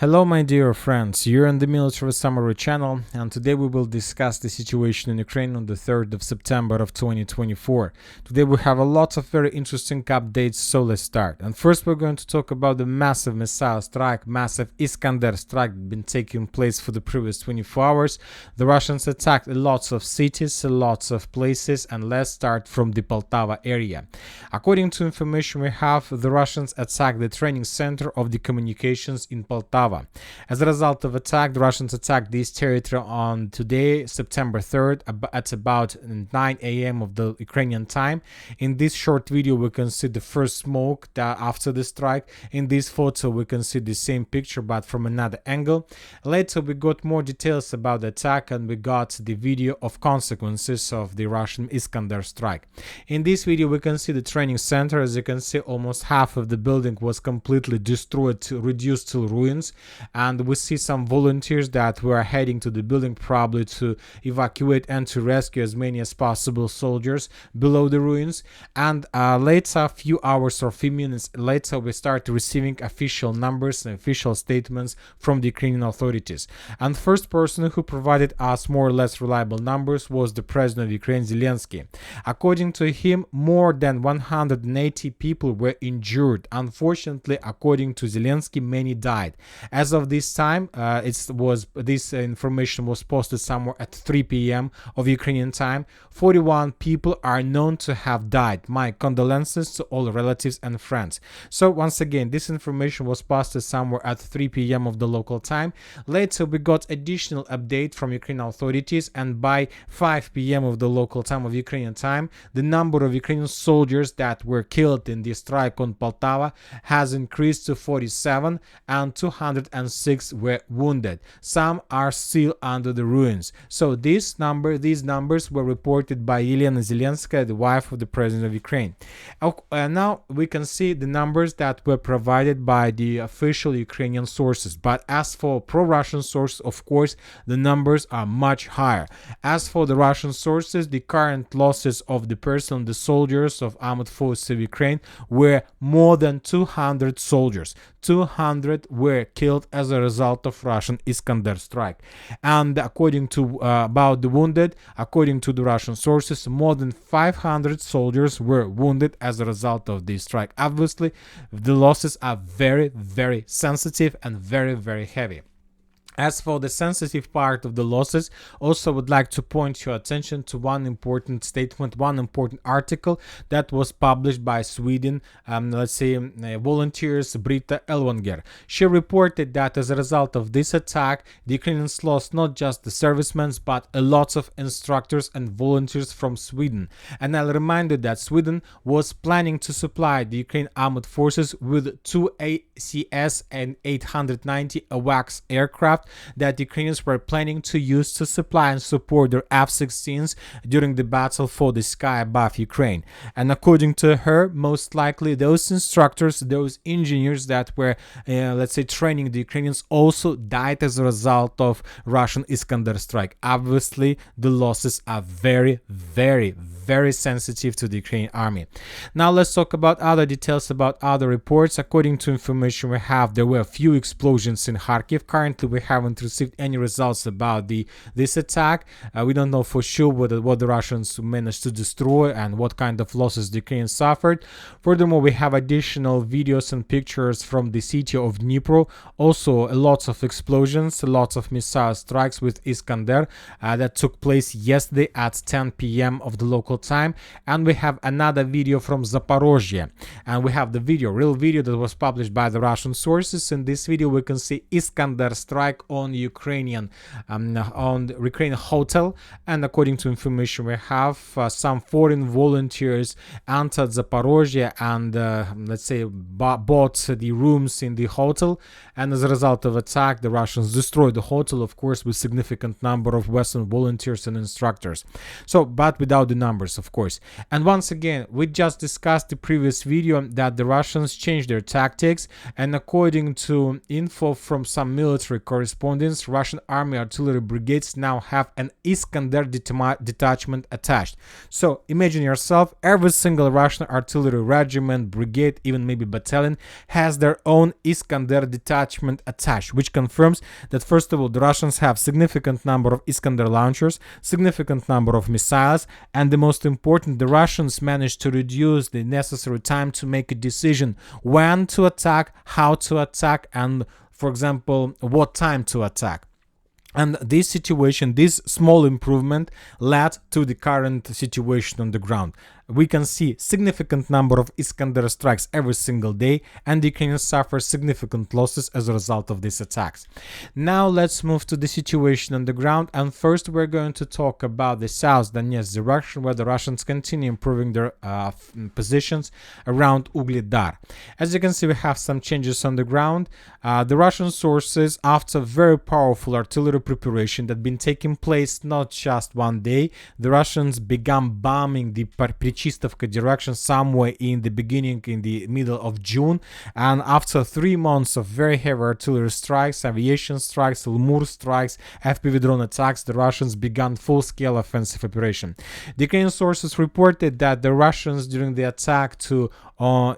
Hello my dear friends, you're on the Military Summary channel, and today we will discuss the situation in Ukraine on the 3rd of September of 2024. Today we have a lot of very interesting updates, so let's start. And first we're going to talk about the massive missile strike, massive Iskander strike been taking place for the previous 24 hours. The Russians attacked lots of cities, lots of places, and let's start from the Poltava area. According to information we have, the Russians attacked the training center of the communications in Poltava. As a result of attack, the Russians attacked this territory on today, September 3rd, at about 9 a.m. of the Ukrainian time. In this short video, we can see the first smoke after the strike. In this photo, we can see the same picture, but from another angle. Later, we got more details about the attack, and we got the video of consequences of the Russian Iskander strike. In this video, we can see the training center. As you can see, almost half of the building was completely destroyed, reduced to ruins. And we see some volunteers that were heading to the building, probably to evacuate and to rescue as many as possible soldiers below the ruins. And later, a few hours or few minutes later, we start receiving official numbers and official statements from the Ukrainian authorities. And the first person who provided us more or less reliable numbers was the president of Ukraine, Zelensky. According to him, more than 180 people were injured. Unfortunately, according to Zelensky, many died. As of this time, this information was posted somewhere at 3 p.m. of Ukrainian time. 41 people are known to have died. My condolences to all relatives and friends. So once again, this information was posted somewhere at 3 p.m. of the local time. Later, we got additional update from Ukrainian authorities, and by 5 p.m. of the local time of Ukrainian time, the number of Ukrainian soldiers that were killed in the strike on Poltava has increased to 47, and 206 were wounded. Some are still under the ruins. So these numbers were reported by Elena Zelenskaya, the wife of the president of Ukraine. Now we can see the numbers that were provided by the official Ukrainian sources. But as for pro-Russian sources, of course, the numbers are much higher. As for the Russian sources, the current losses of the person, the soldiers of armed forces of Ukraine, were more than 200 soldiers. 200 were killed as a result of Russian Iskander strike. And according to about the wounded, according to the Russian sources, more than 500 soldiers were wounded as a result of this strike. Obviously, the losses are very, very sensitive and very, very heavy. As for the sensitive part of the losses, also would like to point your attention to one important statement, one important article that was published by Sweden, volunteers Britta Elvanger. She reported that as a result of this attack, the Ukrainians lost not just the servicemen, but a lot of instructors and volunteers from Sweden. And I'll remind you that Sweden was planning to supply the Ukrainian armed forces with 2 ACS and 890 AWACS aircraft that Ukrainians were planning to use to supply and support their F-16s during the battle for the sky above Ukraine. And according to her, most likely those instructors, those engineers that were, training the Ukrainians also died as a result of Russian Iskander strike. Obviously, the losses are very, very, very sensitive to the Ukrainian army. Now let's talk about other details, about other reports. According to information we have, there were a few explosions in Kharkiv. Currently, we haven't received any results about this attack. We don't know for sure what the Russians managed to destroy and what kind of losses the Ukrainians suffered. Furthermore, we have additional videos and pictures from the city of Dnipro. Also, lots of explosions, lots of missile strikes with Iskander that took place yesterday at 10 p.m. of the local time. And we have another video from Zaporozhye, and we have the real video that was published by the Russian sources. In this video we can see Iskander strike on Ukrainian hotel, and according to information we have, some foreign volunteers entered Zaporozhye and bought the rooms in the hotel, and as a result of attack the Russians destroyed the hotel, of course, with significant number of Western volunteers and instructors. So but without the numbers. source, of course. And once again, we just discussed the previous video that the Russians changed their tactics, and according to info from some military correspondents, Russian army artillery brigades now have an Iskander detachment attached. So imagine yourself, every single Russian artillery regiment, brigade, even maybe battalion has their own Iskander detachment attached, which confirms that first of all the Russians have significant number of Iskander launchers, significant number of missiles, and the most important, the Russians managed to reduce the necessary time to make a decision when to attack, how to attack, and for example what time to attack. And this situation, this small improvement led to the current situation on the ground. We can see significant number of Iskander strikes every single day, and the Ukrainians suffer significant losses as a result of these attacks. Now let's move to the situation on the ground, and first we're going to talk about the South Donetsk direction, where the Russians continue improving their positions around Ugledar. As you can see, we have some changes on the ground. The Russian sources, after very powerful artillery preparation that been taking place not just one day, the Russians began bombing the Chasiv direction somewhere in the beginning, in the middle of June, and after 3 months of very heavy artillery strikes, aviation strikes, Lemur strikes, FPV drone attacks, the Russians began full-scale offensive operation. The Ukrainian sources reported that the Russians during the attack to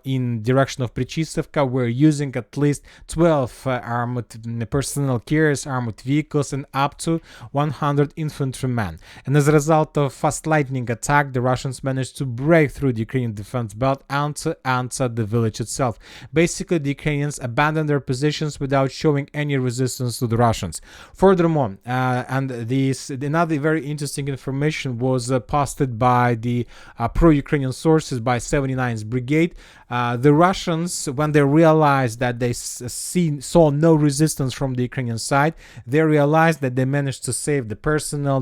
in direction of Prichisivka were using at least 12 armored personnel carriers, armored vehicles, and up to 100 infantrymen. And as a result of fast lightning attack, the Russians managed to break through the Ukrainian defense belt and to enter the village itself. Basically, the Ukrainians abandoned their positions without showing any resistance to the Russians. Furthermore, another very interesting information was posted by the pro-Ukrainian sources by 79th Brigade. The Russians, when they realized that they saw no resistance from the Ukrainian side, they realized that they managed to save the personal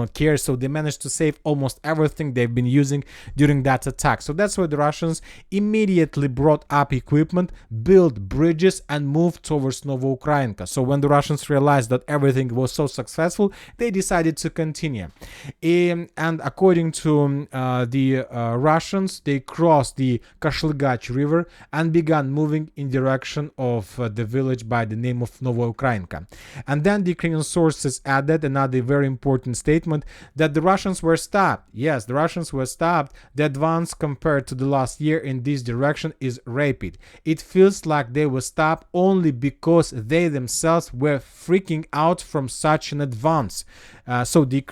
care, so they managed to save almost everything they've been using during that attack. So that's why the Russians immediately brought up equipment, built bridges, and moved towards Novogrodovka. So when the Russians realized that everything was so successful, they decided to continue. And according to the Russians, they crossed the Kashlygach river and began moving in direction of the village by the name of Novogrodovka. And then the Ukrainian sources added another very important statement that the Russians were stopped. Yes, the Russians were stopped. The advance compared to the last year in this direction is rapid. It feels like they were stopped only because they themselves were freaking out from such an advance. So the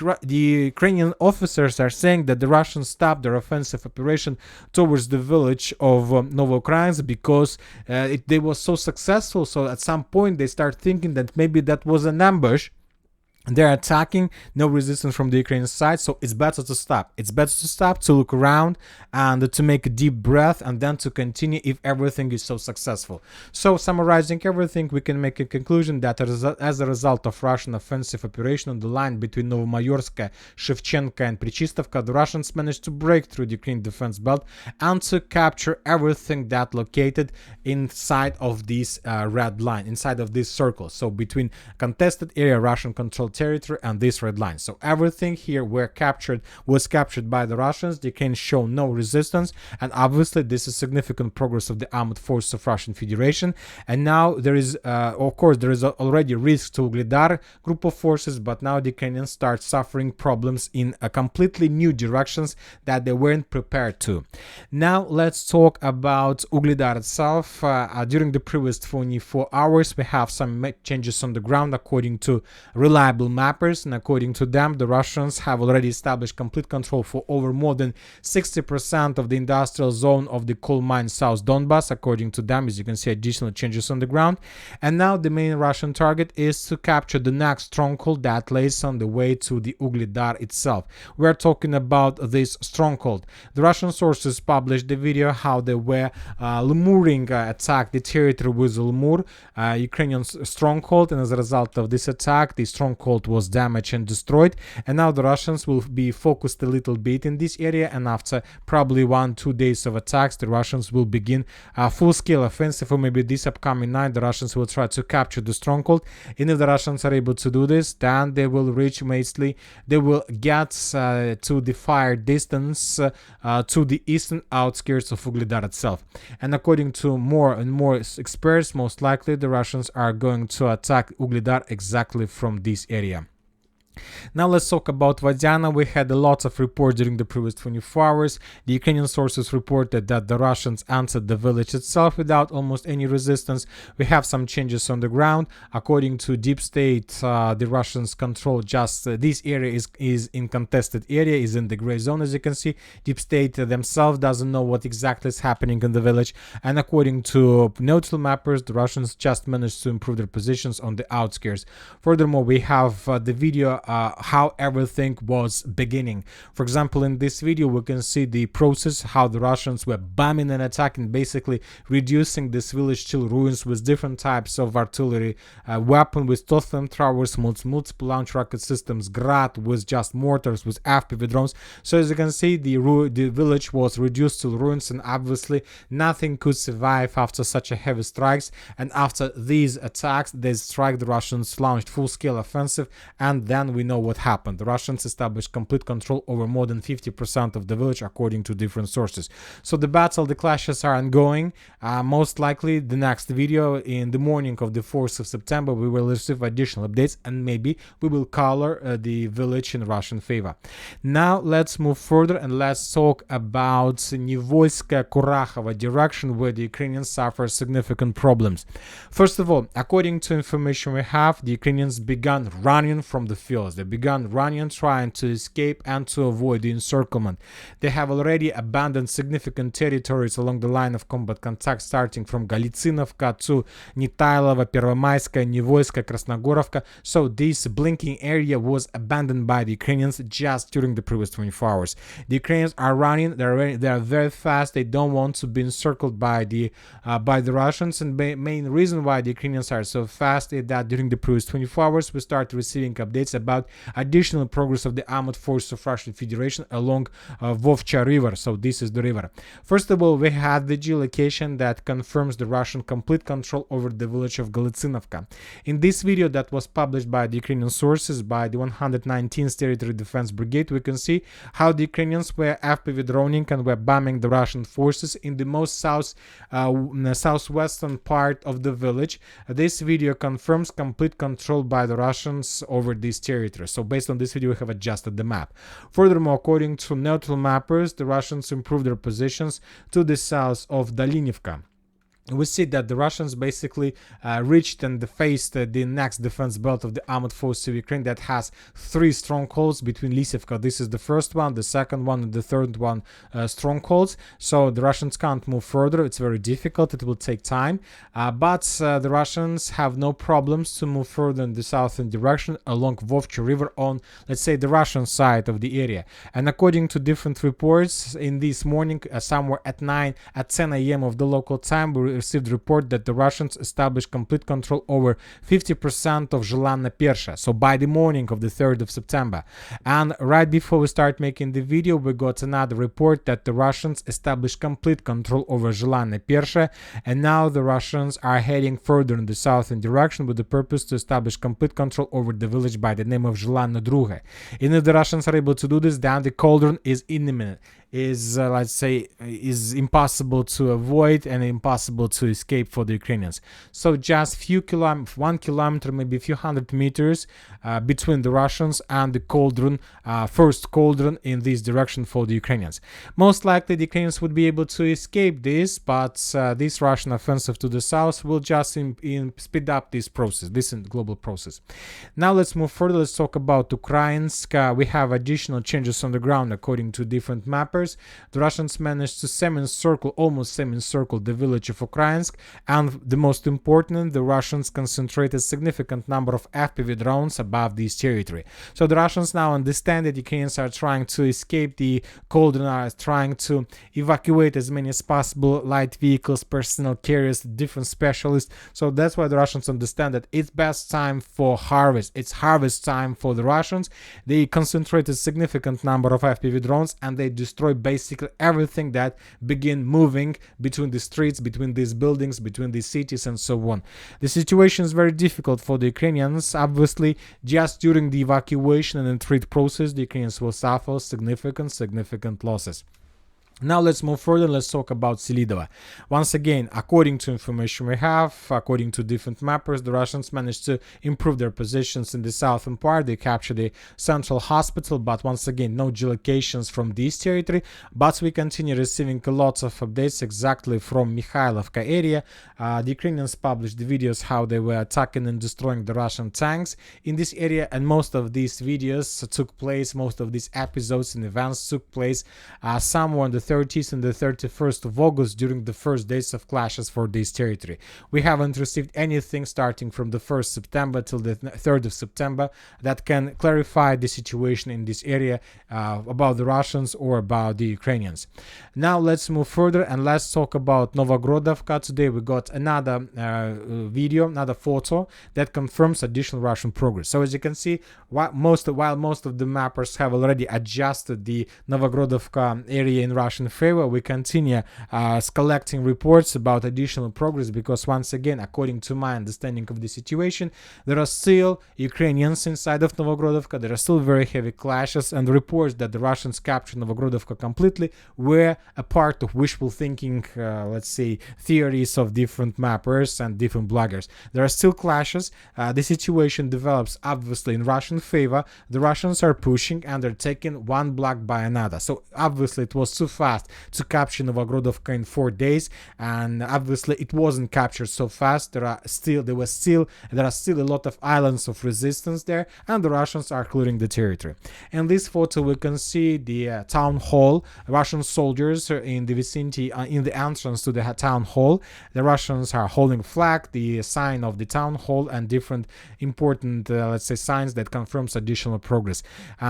Ukrainian officers are saying that the Russians stopped their offensive operation towards the village of Novogrodovka because they were so successful. So at some point they start thinking that maybe that was an ambush. They're attacking, no resistance from the Ukrainian side, so it's better to stop. It's better to stop, to look around, and to make a deep breath, and then to continue if everything is so successful. So, summarizing everything, we can make a conclusion that as a result of Russian offensive operation on the line between Novomayorsk, Shevchenka, and Prichistovka, the Russians managed to break through the Ukrainian defense belt and to capture everything that located inside of this red line, inside of this circle. So, between contested area, Russian controlled territory, and this red line. So everything here was captured by the Russians. They can show no resistance, and obviously this is significant progress of the armed forces of Russian Federation. And now there is of course there is already risk to Ugledar group of forces, but now the Ukrainians start suffering problems in a completely new directions that they weren't prepared to. Now let's talk about Ugledar itself. During the previous 24 hours we have some changes on the ground according to reliable mappers, and according to them the Russians have already established complete control for over more than 60% of the industrial zone of the coal mine South Donbass. According to them, as you can see, additional changes on the ground, and now the main Russian target is to capture the next stronghold that lays on the way to the Ugledar itself. We are talking about this stronghold. The Russian sources published the video how they were Lemuring attacked the territory with Lemur, Ukrainian stronghold, and as a result of this attack the stronghold stronghold was damaged and destroyed, and now the Russians will be focused a little bit in this area, and after probably 1-2 days of attacks, the Russians will begin a full-scale offensive, or maybe this upcoming night the Russians will try to capture the stronghold. And if the Russians are able to do this, then they will reach mostly, they will get to the fire distance to the eastern outskirts of Ugledar itself. And according to more and more experts, most likely the Russians are going to attack Ugledar exactly from this area. Now let's talk about Vadiana. We had a lot of reports during the previous 24 hours. The Ukrainian sources reported that the Russians entered the village itself without almost any resistance. We have some changes on the ground. According to Deep State, the Russians control just this area is in contested area, is in the gray zone, as you can see. Deep State themselves doesn't know what exactly is happening in the village. And according to neutral mappers, the Russians just managed to improve their positions on the outskirts. Furthermore, we have the video how everything was beginning. For example, in this video we can see the process, how the Russians were bombing and attacking, basically reducing this village to ruins with different types of artillery weapon, with stealth flamethrowers, multiple launch rocket systems, Grad, with just mortars, with FPV drones. So as you can see, the village was reduced to ruins, and obviously nothing could survive after such a heavy strikes. And after these attacks, they strike, the Russians launched full-scale offensive, and then we know what happened. The Russians established complete control over more than 50% of the village, according to different sources. So the battle, the clashes are ongoing. Most likely the next video in the morning of the 4th of September we will receive additional updates, and maybe we will color the village in Russian favor. Now let's move further and let's talk about Nivoyska-Kurakhova direction, where the Ukrainians suffer significant problems. First of all, according to information we have, the Ukrainians began running from the field. They began running, trying to escape and to avoid the encirclement. They have already abandoned significant territories along the line of combat contact, starting from Galicinovka to Nitailova, Pervomayska, Nivoyska, Krasnogorovka. So this blinking area was abandoned by the Ukrainians just during the previous 24 hours. The Ukrainians are running, they are very fast, they don't want to be encircled by the Russians, and the main reason why the Ukrainians are so fast is that during the previous 24 hours we started receiving updates about additional progress of the armored forces of Russian Federation along Vovcha River. So this is the river. First of all, we had the geolocation that confirms the Russian complete control over the village of Galicinovka. In this video that was published by the Ukrainian sources, by the 119th Territory Defense Brigade, we can see how the Ukrainians were FPV droning and were bombing the Russian forces in the most southwestern part of the village. This video confirms complete control by the Russians over this territory. So based on this video we have adjusted the map. Furthermore, according to neutral mappers, the Russians improved their positions to the south of Dalinivka. We see that the Russians basically reached and faced the next defense belt of the armored forces of Ukraine that has 3 strongholds between Lysivka. This is the first one, the second one, and the third one strongholds. So the Russians can't move further. It's very difficult. It will take time. But the Russians have no problems to move further in the southern direction along Vovcha River on, let's say, the Russian side of the area. And according to different reports, in this morning, somewhere at 10 a.m. of the local time, we received report that the Russians established complete control over 50% of Zhelana Persha, so by the morning of the 3rd of September. And right before we start making the video, we got another report that the Russians established complete control over Zhelana Persha, and now the Russians are heading further in the southern direction with the purpose to establish complete control over the village by the name of Zhelana Druge. And if the Russians are able to do this, then the cauldron is imminent, let's say, is impossible to avoid and impossible to escape for the Ukrainians. So just few 1 kilometer, maybe a few hundred meters between the Russians and the cauldron, first cauldron in this direction for the Ukrainians. Most likely the Ukrainians would be able to escape this, but this Russian offensive to the south will just speed up this process, this global process. Now let's move further. Let's talk about Ukrainsk. We have additional changes on the ground according to different mappers. snipers. The Russians managed to almost semi-encircle the village of Ukrainsk, and the most important, the Russians concentrated significant number of FPV drones above this territory. So the Russians now understand that Ukrainians are trying to escape the cauldron, trying to evacuate as many as possible light vehicles, personal carriers, different specialists. So that's why the Russians understand that it's best time for harvest. It's harvest time for the Russians. They concentrated significant number of FPV drones, and they destroy basically everything that begin moving between the streets, between these buildings, between these cities, and so on. The situation is very difficult for the Ukrainians. Obviously, just during the evacuation and retreat process, the Ukrainians will suffer significant losses. Now let's move further. Let's talk about Selidova. Once again, according to information we have, according to different mappers, the Russians managed to improve their positions in the southern part. They captured the central hospital, but once again, no geolocations from this territory. But we continue receiving lots of updates exactly from Mikhailovka area. The Ukrainians published the videos how they were attacking and destroying the Russian tanks in this area, and most of these videos took place, most of these episodes and events took place somewhere in the 30th and the 31st of August during the first days of clashes for this territory. We haven't received anything starting from the 1st September till the 3rd of September that can clarify the situation in this area about the Russians or about the Ukrainians. Now let's move further and let's talk about Novogrodovka. Today we got another video, another photo that confirms additional Russian progress. So as you can see, while most of the mappers have already adjusted the Novogrodovka area in Russia in favor, we continue collecting reports about additional progress, because once again, according to my understanding of the situation, there are still Ukrainians inside of Novogrodovka. There are still very heavy clashes, and reports that the Russians captured Novogrodovka completely were a part of wishful thinking, let's say, theories of different mappers and different bloggers. There are still clashes. The situation develops obviously in Russian favor. The Russians are pushing and they're taking one block by another. So obviously it was too fast to capture Novogrodovka in 4 days, and obviously it wasn't captured so fast. There are still a lot of islands of resistance there, and the Russians are clearing the territory. In this photo we can see the town hall. Russian soldiers are in the vicinity, in the entrance to the town hall. The Russians are holding flag, the sign of the town hall, and different important let's say signs that confirms additional progress.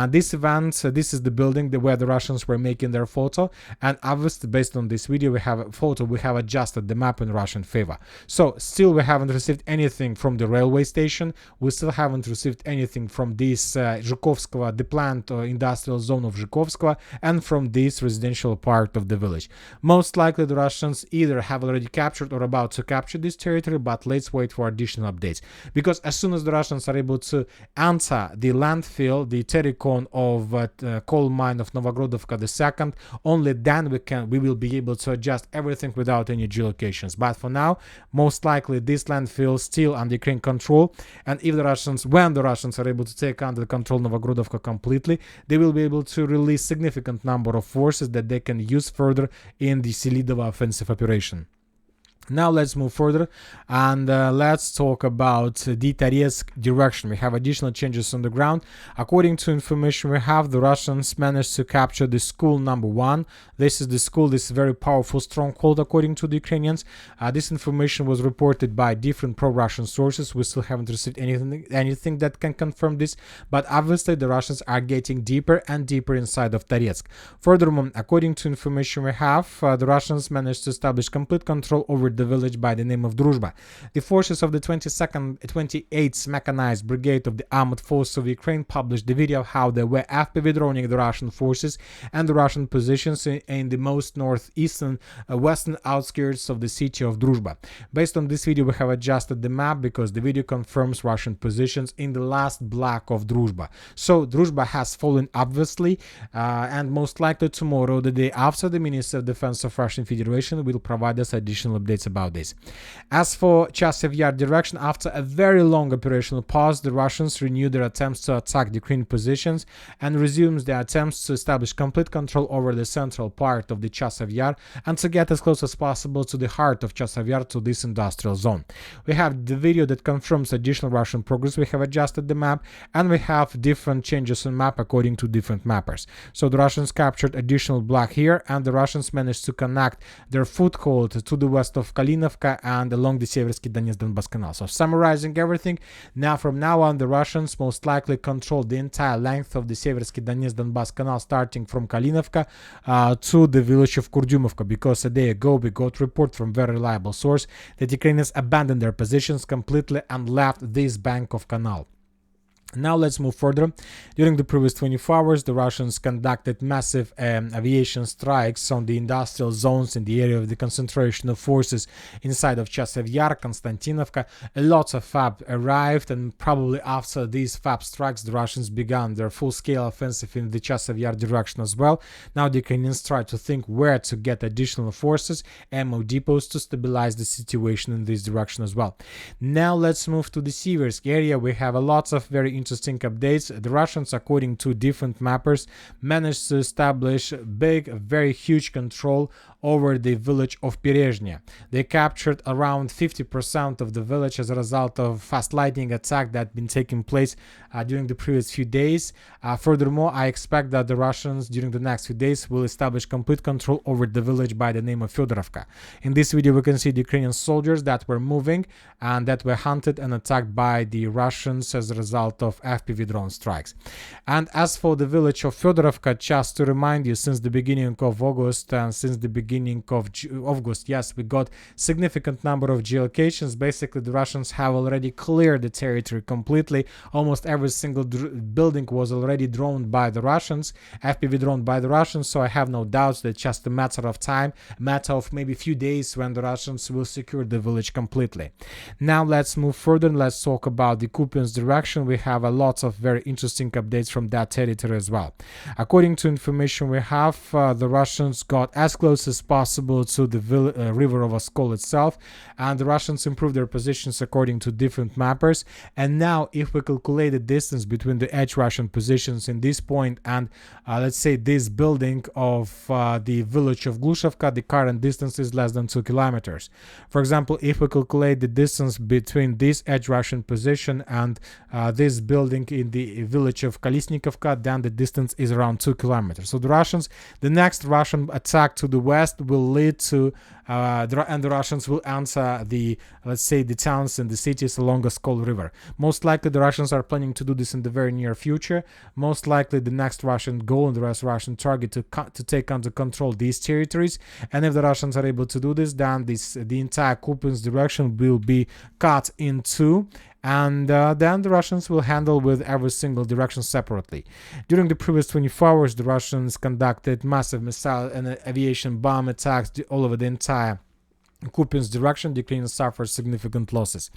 This is the building where the Russians were making their photo, and obviously based on this video we have a photo, we have adjusted the map in Russian favor. So still we haven't received anything from the railway station. We still haven't received anything from this Zhukovskoye, the plant or industrial zone of Zhukovskoye, and from this residential part of the village. Most likely the Russians either have already captured or about to capture this territory, but let's wait for additional updates, because as soon as the Russians are able to enter the landfill, the Terikon of coal mine of Novogrodovka II, only then we will be able to adjust everything without any geolocations. But for now, most likely this landfill is still under Ukraine control, and when the Russians are able to take under control Novogrodovka completely, they will be able to release significant number of forces that they can use further in the Selidova offensive operation. Now let's move further and let's talk about the Toretsk direction. We have additional changes on the ground. According to information we have, the Russians managed to capture the school number 1. This is the school, this very powerful stronghold according to the Ukrainians. This information was reported by different pro-Russian sources. We still haven't received anything that can confirm this, but obviously the Russians are getting deeper and deeper inside of Toretsk. Furthermore, according to information we have, the Russians managed to establish complete control over the village by the name of Druzhba. The forces of the 28th Mechanized Brigade of the Armored Forces of Ukraine published the video of how they were FPV droning the Russian forces and the Russian positions in the most northeastern western outskirts of the city of Druzhba. Based on this video we have adjusted the map because the video confirms Russian positions in the last block of Druzhba. So Druzhba has fallen obviously, and most likely tomorrow, the day after, the Minister of Defense of Russian Federation will provide us additional updates about this. As for Chasiv Yar direction, after a very long operational pause, the Russians renewed their attempts to attack the Ukrainian positions and resumes their attempts to establish complete control over the central part of the Chasiv Yar and to get as close as possible to the heart of Chasiv Yar, to this industrial zone. We have the video that confirms additional Russian progress. We have adjusted the map, and we have different changes on map according to different mappers. So the Russians captured additional block here, and the Russians managed to connect their foothold to the west of Kalinovka and along the Seversk and Donetsk canal. So summarizing everything, from now on the Russians most likely control the entire length of the Seversk and Donetsk canal, starting from Kalinovka to the village of Kurdyumovka, because a day ago we got report from very reliable source that Ukrainians abandoned their positions completely and left this bank of canal. Now let's move further. During the previous 24 hours, the Russians conducted massive aviation strikes on the industrial zones in the area of the concentration of forces inside of Chasiv Yar, Konstantinovka. A lot of FAB arrived, and probably after these FAB strikes, the Russians began their full-scale offensive in the Chasiv Yar direction as well. Now the Ukrainians try to think where to get additional forces, ammo depots to stabilize the situation in this direction as well. Now let's move to the Siversk area. We have a lot of very interesting updates. The Russians, according to different mappers, managed to establish very huge control over the village of Perezhnya. They captured around 50% of the village as a result of fast lightning attack that had been taking place during the previous few days. Furthermore, I expect that the Russians during the next few days will establish complete control over the village by the name of Fedorovka. In this video we can see the Ukrainian soldiers that were moving and that were hunted and attacked by the Russians as a result of FPV drone strikes. And as for the village of Fedorovka, just to remind you, since the beginning of August and since the beginning of August, yes, we got significant number of geolocations. Basically, the Russians have already cleared the territory completely. Almost every single building was already droned by the Russians, FPV droned by the Russians, so I have no doubts that just a matter of time, a matter of maybe a few days when the Russians will secure the village completely. Now let's move further and let's talk about the Kupyansk direction. We have a lot of very interesting updates from that territory as well. According to information we have, the Russians got as close as possible to the river of Oskol itself, and the Russians improved their positions according to different mappers. And now if we calculate the distance between the edge Russian positions in this point and let's say this building of the village of Glushovka, the current distance is less than 2 kilometers. For example, if we calculate the distance between this edge Russian position and this building in the village of Kolesnikovka, then the distance is around 2 kilometers. So the next Russian attack to the west will lead to and the Russians will answer the, let's say, the towns and the cities along the Oskol River. Most likely the Russians are planning to do this in the very near future. Most likely the next Russian goal and the Russian target to take under control these territories. And if the Russians are able to do this, then the entire Kupyansk direction will be cut in two. And then the Russians will handle with every single direction separately. During the previous 24 hours, the Russians conducted massive missile and aviation bomb attacks all over the entire Kupyansk direction. The Ukrainians suffered significant losses.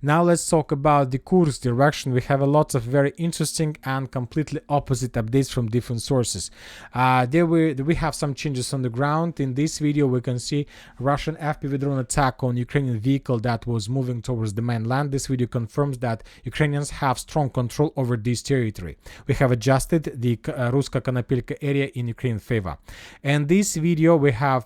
Now let's talk about the Kursk direction. We have a lot of very interesting and completely opposite updates from different sources. We have some changes on the ground. In this video we can see Russian FPV drone attack on Ukrainian vehicle that was moving towards the mainland. This video confirms that Ukrainians have strong control over this territory. We have adjusted the Ruska Konopelka area in Ukrainian favor. In this video we have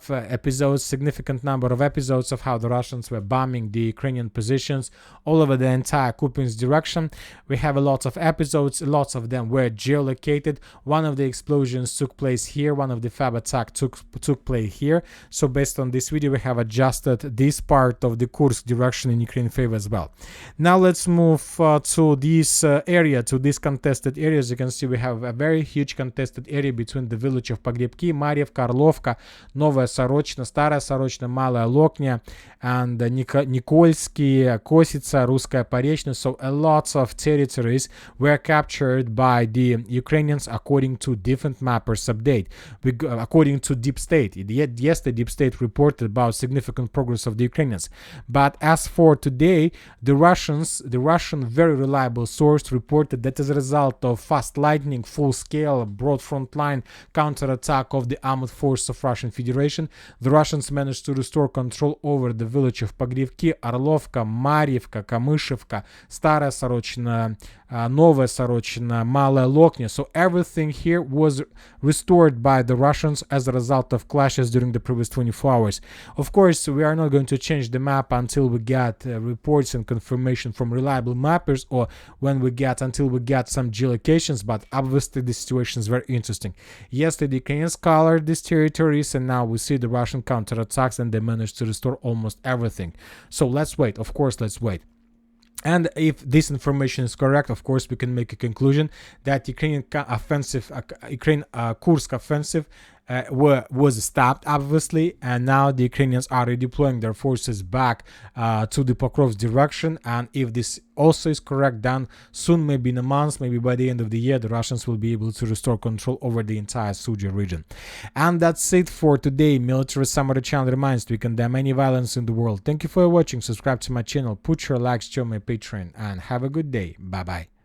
significant number of episodes of how the Russians were bombing the Ukrainian positions all over the entire Kupyansk direction. We have a lot of episodes, lots of them were geolocated. One of the explosions took place here, one of the FAB attack took place here. So based on this video we have adjusted this part of the Kursk direction in Ukraine favor as well. Now let's move to this area, to this contested area. As you can see, we have a very huge contested area between the village of Pogrebki, Marievka, Orlovka, Novaya Sorochna, Staraya Sorochna, Malaya Loknya, and Nikolsky, Kositsa, Ruskaya Porechna. So a lot of territories were captured by the Ukrainians according to different mappers update. According to Deep State, yes, the Deep State reported about significant progress of the Ukrainians. But as for today, the Russian very reliable source reported that as a result of fast lightning, full-scale, broad frontline counterattack of the armed force of Russian Federation, the Russians managed to restore control control over the village of Pogrivki, Orlovka, Mariivka, Kamyshevka, Stara Sorochna, Nova Sorochna, Malaya Loknya. So everything here was restored by the Russians as a result of clashes during the previous 24 hours. Of course, we are not going to change the map until we get reports and confirmation from reliable mappers, or until we get some geolocations, but obviously the situation is very interesting. Yesterday the Ukrainians colored these territories, and now we see the Russian counterattacks, and they managed to restore almost everything. So let's wait, of course, let's wait. And if this information is correct, of course, we can make a conclusion that Ukrainian Kursk offensive was stopped, obviously, and now the Ukrainians are redeploying their forces back to the Pokrovsk direction. And if this also is correct, then soon, maybe in a month, maybe by the end of the year, the Russians will be able to restore control over the entire Sudzha region. And that's it for today. Military Summary channel reminds we condemn any violence in the world. Thank you for watching. Subscribe to my channel, put your likes, join my Patreon, and have a good day. Bye bye.